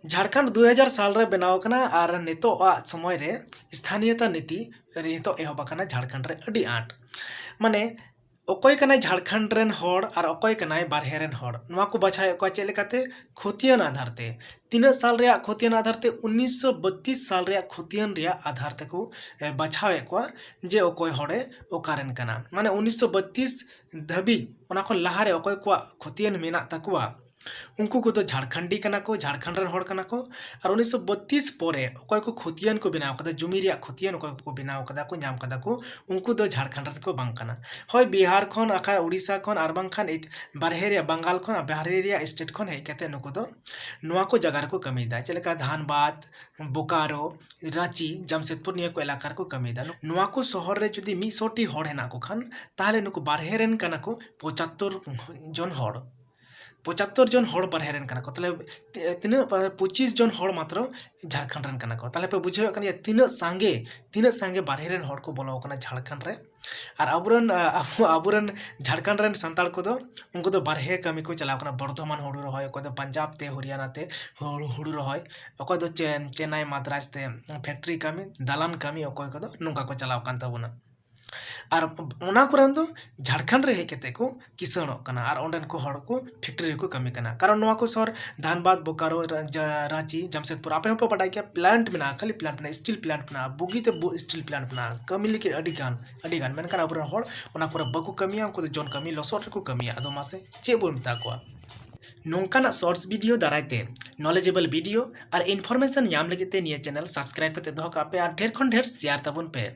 झारखंड 2000 साल रे बनाव कना और नितो समय रे स्थानीयता नीति नितो एहब कना झारखंड रे अडी आट माने अकोय कना झारखंड रेन होड़ और अकोय कना बारहे रेन होड़ नवा को बछाय को चेले काते खोतियन आधार ते तीन साल रे खोतियन आधार ते 1932 साल रे खोतियन रे आधार ते को बछावे को जे अकोय होड़े ओकारेन कना माने 1932 धबी ओना को लहारे अकोय को खोतियन मेना तकुआ उनको को तो झारखंडी कना को झारखंड रेन होड़ कना को और 1932 परे अकोय को खोतियन को बनाव कदा जुमी रे खोतियन को बनाव कदा को नाम कदा को उनको तो झारखंड रेन को बांग कना होय बिहार खन आखा उड़ीसा खन आर बांखान बारहे रे बंगाल खन बाहरे रे स्टेट खन हे कते नुको तो नवा को जगह को कमीदा चलेका धानबाद बोकारो रांची जमशेदपुर निया को इलाका को कमीदा नवा को शहर रे जदी 100 टी होड़ हेना को खान ताहले नुको बारहे रेन कना को 75 जन होड़ 75 जन होड़ बारहे रेन कना को तले तीन 25 जन होड़ मात्र झारखंड रेन कना को तले पे बुझे कन तीन सांगे बारहे रेन होड़ को बोलो कना झारखंड रे और अबुरन झारखंड रेन संताल को दो उनको तो बारहे कमी को चलाव कना बर्धमान हुड़ू रहोय को तो पंजाब ते हरियाणा ते हुड़ू रहोय अकोय दो चेन्नई मद्रास ते फैक्ट्री कमी दालान कमी अकोय को दो नुका को चलाव कान तबुना और ओना कुरान दो झारखंड रे हेकेते को किसानों कना और ओंडन को हड़ को फैक्ट्री को कमी कना कारण नवा को शहर धानबाद बोकारो रांची जमशेदपुर आपे हो पढ़ाई क्या प्लांट में खाली प्लांट में स्टील प्लांट में बुगी ते स्टील प्लांट में कमी लेके अडिगान मेन कना अब हड़ ओना को बको कमिया उनको जोन कमी लसोट को कमिया अदो मासे चे बोल मता को नोंकाना शॉर्ट्स वीडियो दारायते नॉलेजेबल वीडियो और इन्फॉर्मेशन याम लगे निया चैनल सब्सक्राइब करते दोह का पे और ढेर खन ढेर शेयर तबन पे।